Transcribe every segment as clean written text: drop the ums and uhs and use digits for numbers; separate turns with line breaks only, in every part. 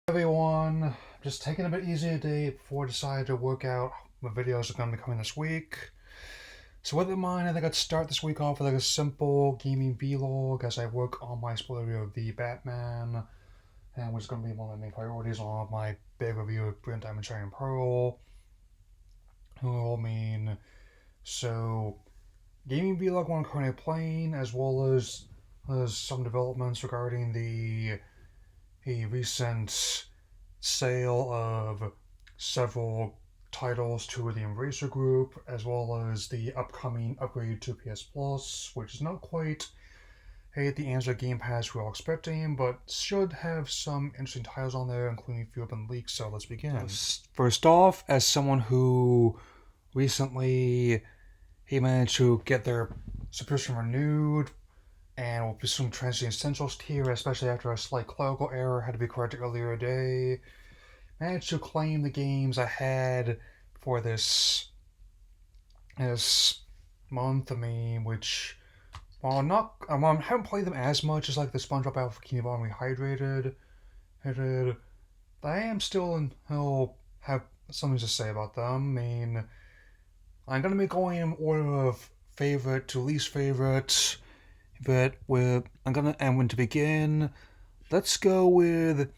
Everyone, just taking a bit easy today before I decide to work out what videos are going to be coming this week. So with that in mind, I think I'd start this week off with a simple gaming vlog as I work on my spoiler review of The Batman, and which is going to be one of my main priorities on my big review of Brilliant Diamond Shining Pearl. So gaming vlog one I'm currently playing, as well as some developments regarding the recent sale of several titles to the Embracer Group, as well as the upcoming upgrade to PS Plus, which is not quite the answer Game Pass we were all expecting, but should have some interesting titles on there, including a few open leaks. So let's begin. First off, as someone who recently managed to get their subscription renewed and will be some Transient Essentials tier, especially after a slight clerical error had to be corrected earlier today. Managed to claim the games I had for this month. Which while not, I haven't played them as much as like the SpongeBob Alpha Bikini Bottom Rehydrated. But I am still have something to say about them. I'm gonna be going in order of favorite to least favorite. But when to begin, let's go with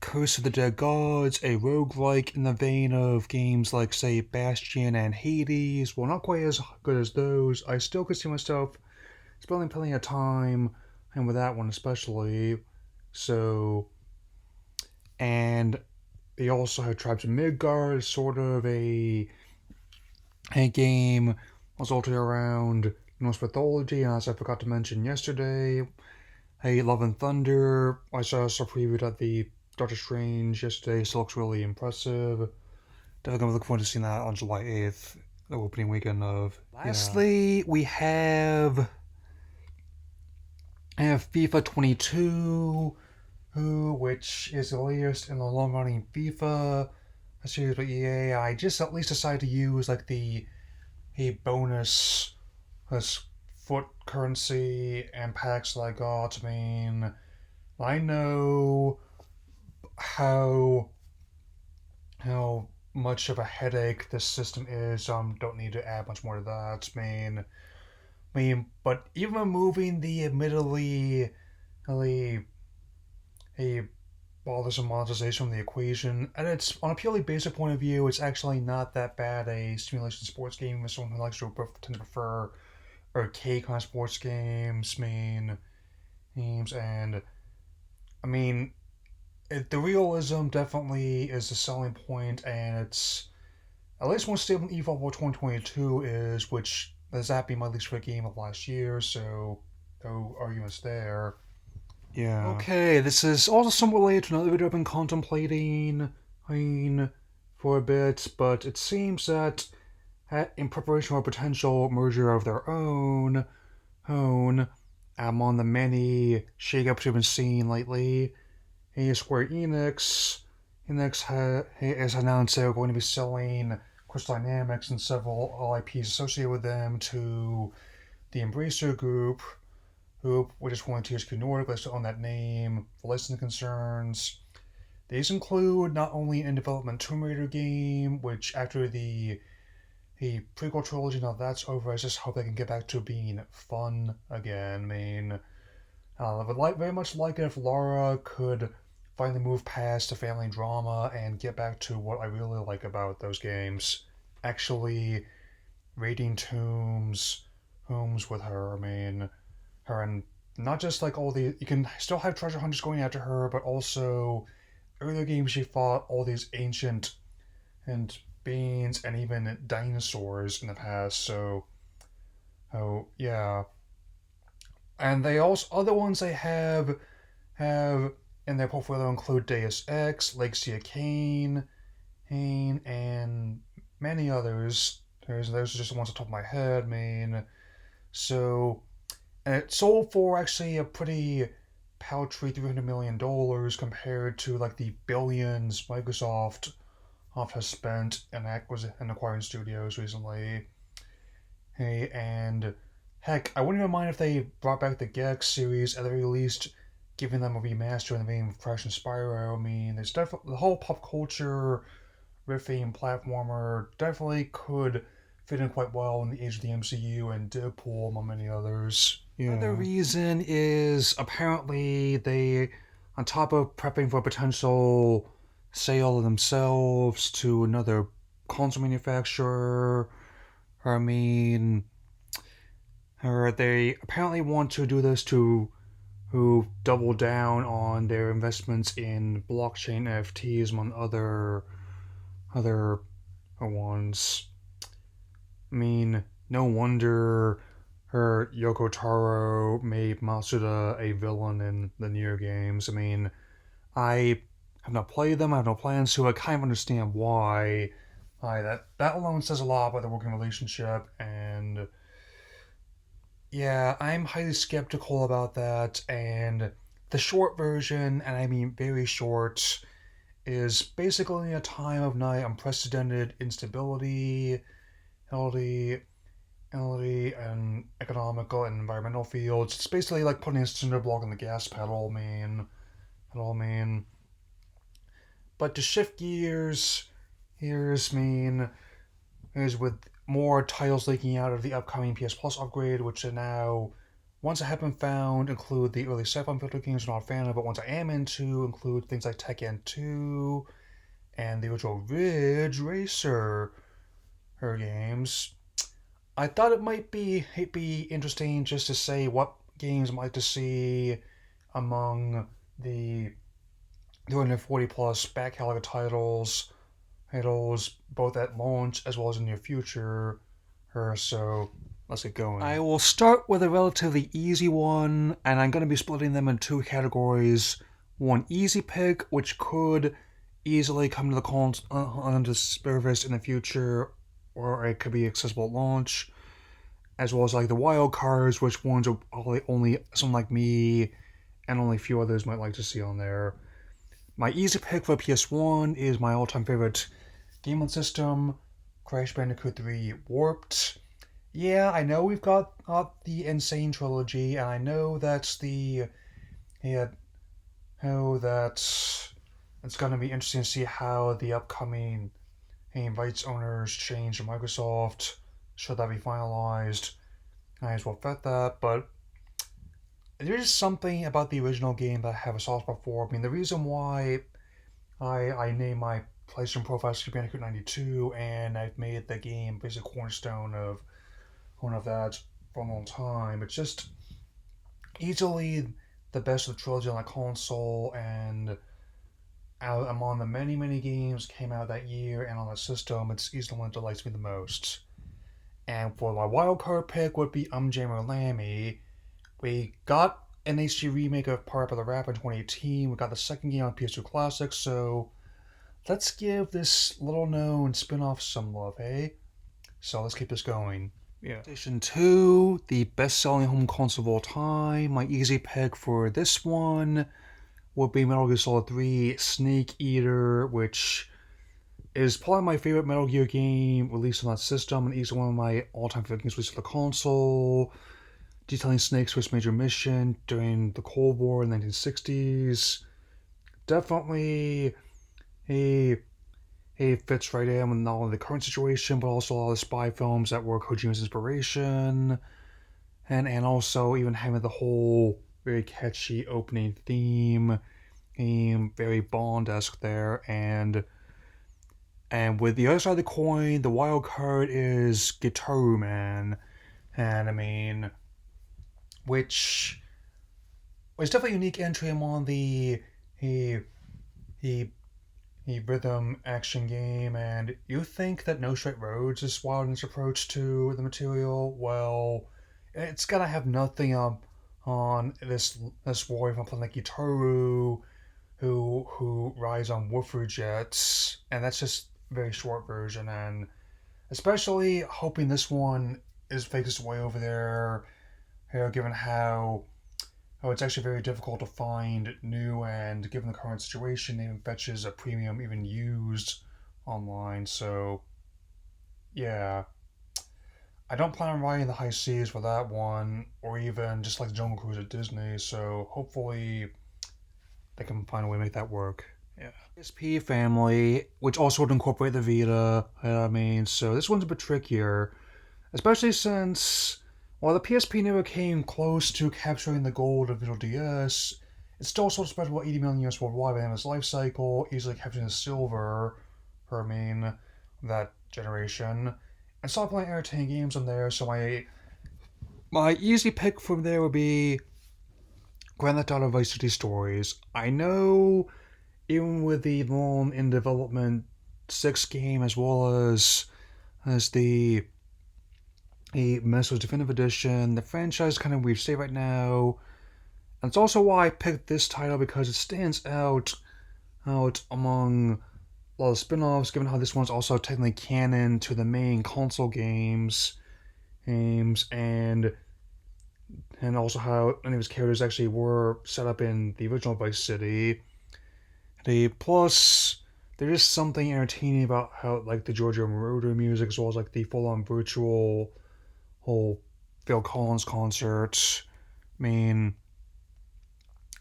Curse of the Dead Gods, a roguelike in the vein of games like, say, Bastion and Hades. Well, not quite as good as those. I still could see myself spending plenty of time, and with that one especially. So, and they also have Tribes of Midgard, sort of a game resulting around Norse mythology, and as I forgot to mention yesterday, Love and Thunder. I saw a preview at the Doctor Strange yesterday, so it looks really impressive. Definitely gonna look forward to seeing that on July 8th, the opening weekend of. Lastly, we have FIFA 22, which is the latest in the long-running FIFA series by EA. I just at least decided to use like the bonus foot currency and packs that I got. I know how much of a headache this system is. Don't need to add much more to that. But even removing the admittedly a bothersome monetization from the equation, and it's on a purely basic point of view, it's actually not that bad a simulation sports game for someone who likes to tend to prefer arcade kind of sports games. And the realism definitely is the selling point, and it's at least more stable than eVault 2022 is, which has that being my least favorite game of last year, so no arguments there. Yeah. Okay, this is also somewhat related to another video I've been contemplating for a bit, but it seems that in preparation for a potential merger of their own, among the many shakeups we've been seeing lately, Square Enix has announced they're going to be selling Crystal Dynamics and several IPs associated with them to the Embracer Group, which is going to THQ Nordic, listed on that name for licensing concerns. These include not only an in-development Tomb Raider game, which after the prequel trilogy, now that's over, I just hope they can get back to being fun again. I would very much like it if Lara could finally move past the family drama and get back to what I really like about those games. Actually raiding tombs with her. Her and not just like all the, you can still have treasure hunters going after her, but also earlier games she fought all these ancient and beings and even dinosaurs in the past. So, yeah. And they also, other ones they have in their portfolio include Deus Ex, Legacy of Kain, and many others. Those are just the ones on top of my head. So, and it sold for actually a pretty paltry $300 million compared to like the billions Microsoft has spent in acquiring studios recently. And heck, I wouldn't even mind if they brought back the Gex series at the very least, giving them a remaster in the vein of Crash and Spyro. I mean, there's definitely the whole pop culture riffing platformer definitely could fit in quite well in the age of the MCU and Deadpool, among many others. Yeah. Another reason is apparently they, on top of prepping for a potential sale of themselves to another console manufacturer, I mean, or they apparently want to do this to who double down on their investments in blockchain NFTs among other ones. I mean, no wonder her Yoko Taro made Matsuda a villain in the Nier games. I mean, I have not played them, I have no plans to. I kind of understand why. That alone says a lot about the working relationship, and yeah, I'm highly skeptical about that. And the short version, and I mean very short, is basically a time of night unprecedented instability, healthy, and economical and environmental fields. It's basically like putting a cinder block on the gas pedal, man. Pedal, man. But to shift gears, here's mean is with more titles leaking out of the upcoming PS Plus upgrade, which are now, ones that have been found, include the early sci-fi video games I'm not a fan of, but ones I am into include things like Tekken 2 and the original Ridge Racer her games. I thought it might be interesting just to say what games I'd like to see among the 240 plus back catalog titles both at launch as well as in the near future. So let's get going. I will start with a relatively easy one, and I'm going to be splitting them in two categories. One easy pick, which could easily come to the onto the service in the future, or it could be accessible at launch, as well as like the wild cards, which ones are only someone like me and only a few others might like to see on there. My easy pick for PS1 is my all-time favorite game on system, Crash Bandicoot 3 Warped. Yeah, I know we've got the Insane trilogy, and I know that's it's going to be interesting to see how the upcoming rights owners change in Microsoft. Should that be finalized? I as well vet that, but there's something about the original game that I have a soft spot for. I mean, the reason why I named my PlayStation profile Super Bandicoot 92, and I've made the game basically cornerstone of one of that for a long time. It's just easily the best of the trilogy on the console, and among the many games came out that year and on the system, it's easily the one that delights me the most. And for my wildcard pick would be Jammer Lammy. We got an HD remake of Parappa the Rapper in 2018. We got the second game on PS2 Classic, so let's give this little known spin off some love, eh? So let's keep this going. Yeah. PlayStation 2, the best selling home console of all time. My easy pick for this one would be Metal Gear Solid 3 Snake Eater, which is probably my favorite Metal Gear game released on that system, and easily one of my all time favorite games released on the console. Detailing Snake's first major mission during the Cold War in the 1960s. Definitely he fits right in with not only the current situation, but also a lot of the spy films that were Kojima's inspiration. And also even having the whole very catchy opening theme, very Bond-esque there, and with the other side of the coin, the wild card is Gitaru Man, and I mean, which was definitely a unique entry among the rhythm action game. And you think that No Straight Roads is wild in its approach to the material? Well, it's gonna have nothing on this warrior from playing like Gitaru, who rides on woofer jets, and that's just a very short version. And especially hoping this one is fakes its way over there, given how it's actually very difficult to find new, and given the current situation, even fetches a premium even used online. So yeah, I don't plan on riding the high seas for that one, or even just like Jungle Cruise at Disney. So hopefully they can find a way to make that work. Yeah. PSP family, which also would incorporate the Vita. So this one's a bit trickier, especially since while the PSP never came close to capturing the gold of Visual DS, it's still sold special 80 million units worldwide by the end of its life cycle, easily capturing the silver for that generation. And still playing entertaining games on there, so my easy pick from there would be Grand Theft Auto Vice City Stories. I know, even with the long in development 6 game as well as the Mesos Definitive Edition, the franchise is kind of weird state right now. And it's also why I picked this title because it stands out among a lot of spin-offs, given how this one's also technically canon to the main console games, and also how many of his characters actually were set up in the original Vice City. Plus, there's just something entertaining about how like the Giorgio Moroder music, as well as like the full-on virtual whole Phil Collins concert.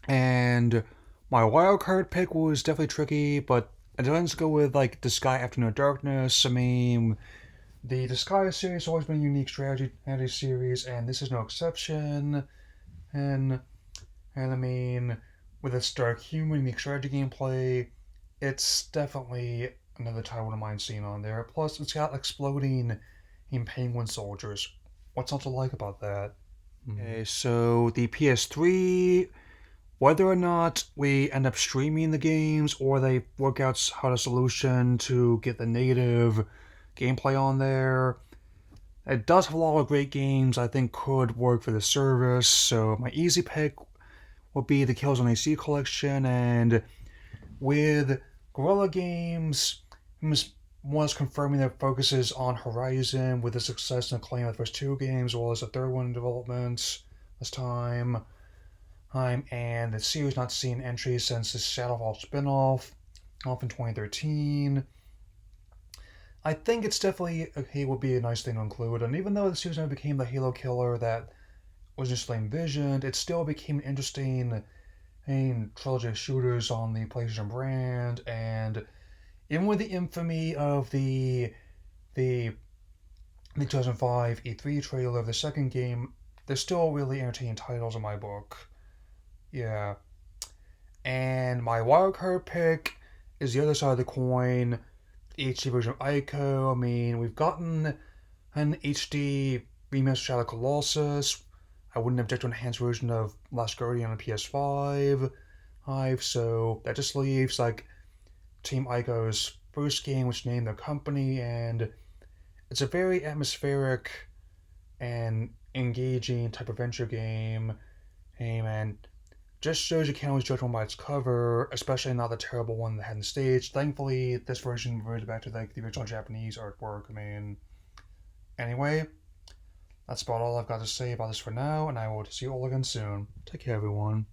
And my wildcard pick was definitely tricky, but I decided to go with like Disgaea Afternoon Darkness. The Disgaea series has always been a unique strategy series, and this is no exception. And with its dark humor, unique strategy gameplay, it's definitely another title I wouldn't mind seeing on there. Plus, it's got exploding penguin soldiers. What's not to like about that? Okay, so the PS3, whether or not we end up streaming the games or they work out how the solution to get the native gameplay on there, it does have a lot of great games I think could work for the service. So my easy pick would be the Killzone AC collection, and with Guerrilla Games was confirming their focuses on Horizon with the success and acclaim of the first 2 games, as well as the third one in development this time. And the series not seen entries since the Shadowfall spinoff off in 2013. I think it's definitely would be a nice thing to include, and even though the series never became the Halo killer that was initially envisioned, it still became an interesting trilogy of shooters on the PlayStation brand, and even with the infamy of the 2005 E3 trailer of the second game, they're still really entertaining titles in my book. Yeah. And my wildcard pick is the other side of the coin, the HD version of Ico. We've gotten an HD remastered Shadow Colossus. I wouldn't object to an enhanced version of Last Guardian on PS5. So that just leaves like Team Ico's first game, which named their company, and it's a very atmospheric and engaging type of adventure game. And just shows you can't always judge one by its cover, especially not the terrible one that had in the stage. Thankfully, this version reverted back to like the original Japanese artwork. Anyway, that's about all I've got to say about this for now, and I will see you all again soon. Take care, everyone.